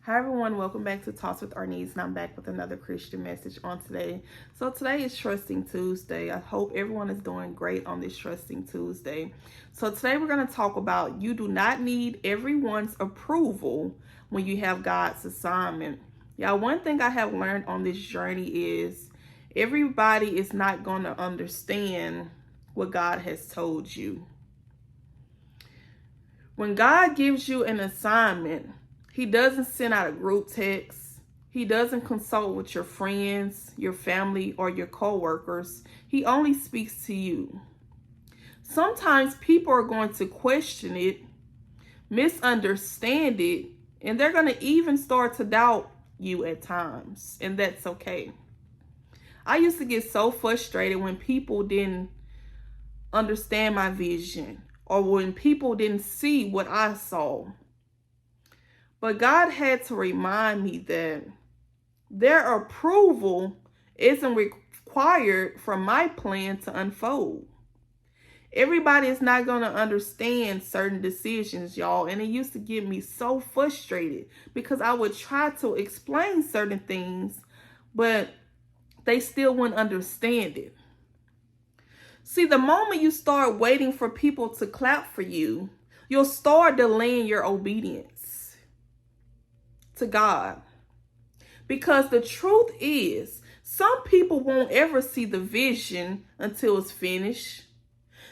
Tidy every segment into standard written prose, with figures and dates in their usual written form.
Hi everyone, welcome back to Talks with Arnese, and I'm back with another Christian message on today. So today is Trusting Tuesday. I hope everyone is doing great on this Trusting Tuesday. So today we're going to talk about you do not need everyone's approval when you have God's assignment. Yeah, one thing I have learned on this journey is everybody is not going to understand what God has told you. When God gives you an assignment, He doesn't send out a group text. He doesn't consult with your friends, your family, or your coworkers. He only speaks to you. Sometimes people are going to question it, misunderstand it, and they're going to even start to doubt you at times, and that's okay. I used to get so frustrated when people didn't understand my vision or when people didn't see what I saw. But God had to remind me that their approval isn't required for my plan to unfold. Everybody is not going to understand certain decisions, y'all. And it used to get me so frustrated because I would try to explain certain things, but they still wouldn't understand it. See, the moment you start waiting for people to clap for you, you'll start delaying your obedience to God. Because the truth is, some people won't ever see the vision until it's finished.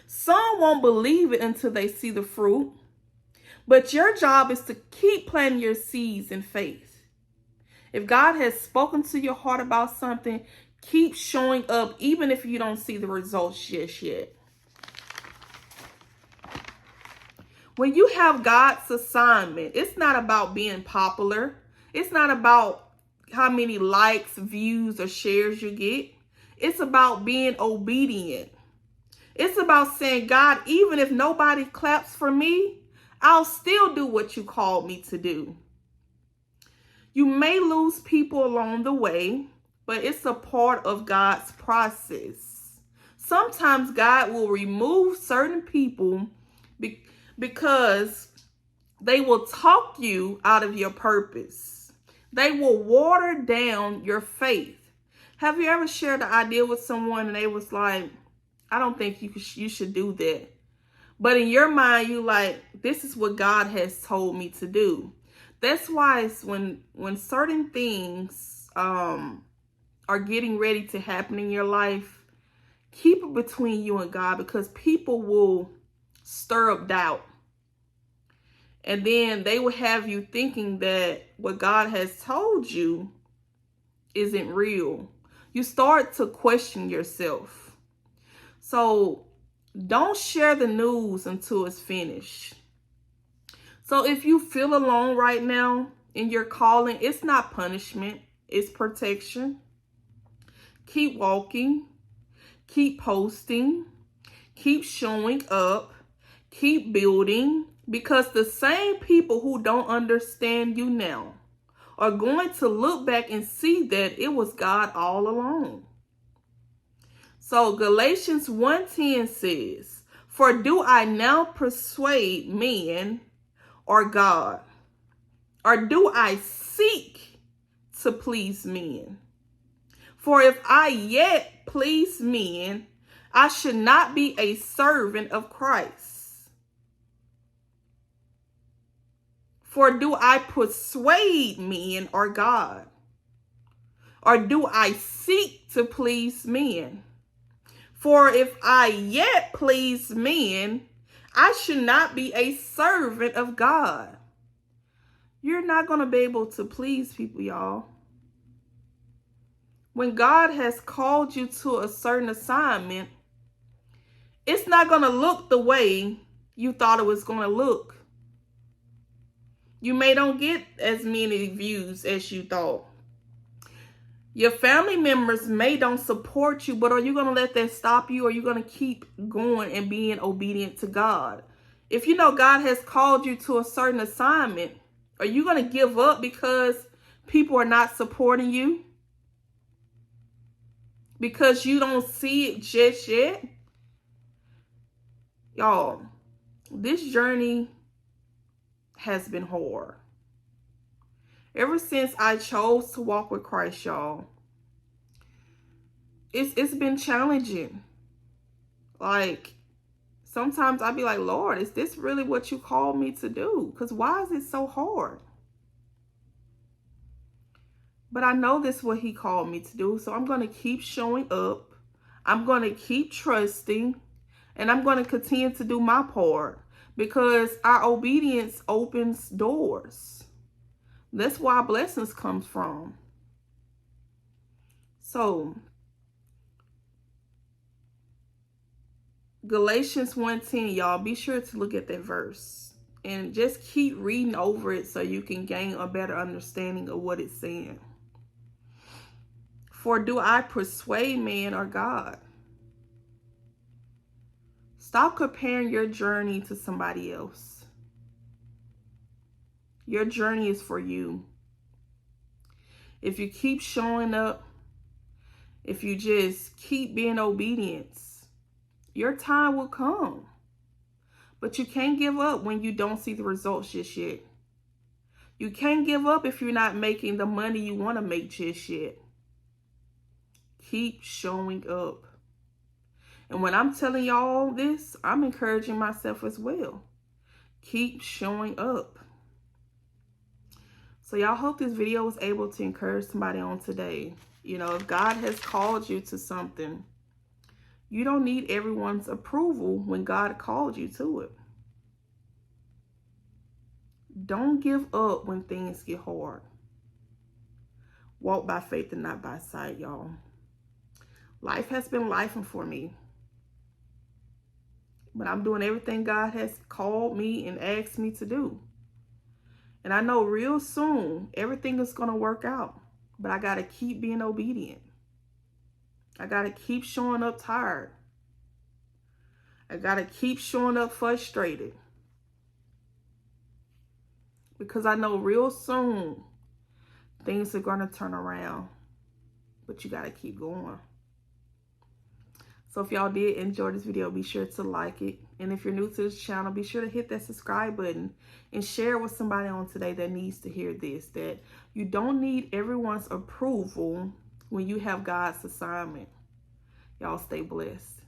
Some won't believe it until they see the fruit. But your job is to keep planting your seeds in faith. If God has spoken to your heart about something, keep showing up even if you don't see the results just yet. When you have God's assignment, it's not about being popular. It's not about how many likes, views, or shares you get. It's about being obedient. It's about saying, God, even if nobody claps for me, I'll still do what you called me to do. You may lose people along the way, but it's a part of God's process. Sometimes God will remove certain people because they will talk you out of your purpose. They will water down your faith. Have you ever shared an idea with someone and they was like, I don't think you should do that. But in your mind, you like, this is what God has told me to do. That's why it's when certain things are getting ready to happen in your life, keep it between you and God, because people will stir up doubt. And then they will have you thinking that what God has told you isn't real. You start to question yourself. So don't share the news until it's finished. So if you feel alone right now in your calling, it's not punishment, it's protection. Keep walking, keep posting, keep showing up, keep building, because the same people who don't understand you now are going to look back and see that it was God all along. So Galatians 1:10 says, for do I now persuade men or God? Or do I seek to please men? For if I yet please men, I should not be a servant of Christ. For do I persuade men or God? Or do I seek to please men? For if I yet please men, I should not be a servant of God. You're not going to be able to please people, y'all. When God has called you to a certain assignment, it's not going to look the way you thought it was going to look. You may don't get as many views as you thought. Your family members may don't support you, but are you going to let that stop you? Or are you going to keep going and being obedient to God? If you know God has called you to a certain assignment, are you going to give up because people are not supporting you? Because you don't see it just yet? Y'all, this journey has been hard. Ever since I chose to walk with Christ, y'all, it's been challenging. Like, sometimes I'll be like, Lord, is this really what you called me to do? Because why is it so hard? But I know this is what he called me to do. So I'm going to keep showing up. I'm going to keep trusting. And I'm going to continue to do my part. Because our obedience opens doors. That's where our blessings comes from. So, Galatians 1:10, y'all, be sure to look at that verse. And just keep reading over it so you can gain a better understanding of what it's saying. For do I persuade man or God? Stop comparing your journey to somebody else. Your journey is for you. If you keep showing up, if you just keep being obedient, your time will come. But you can't give up when you don't see the results just yet. You can't give up if you're not making the money you want to make just yet. Keep showing up. And when I'm telling y'all this, I'm encouraging myself as well. Keep showing up. So y'all, hope this video was able to encourage somebody on today. You know, if God has called you to something, you don't need everyone's approval when God called you to it. Don't give up when things get hard. Walk by faith and not by sight, y'all. Life has been lifing for me. But I'm doing everything God has called me and asked me to do. And I know real soon everything is going to work out. But I got to keep being obedient. I got to keep showing up tired. I got to keep showing up frustrated. Because I know real soon things are going to turn around. But you got to keep going. So if y'all did enjoy this video, be sure to like it. And if you're new to this channel, be sure to hit that subscribe button and share with somebody on today that needs to hear this. That you don't need everyone's approval when you have God's assignment. Y'all stay blessed.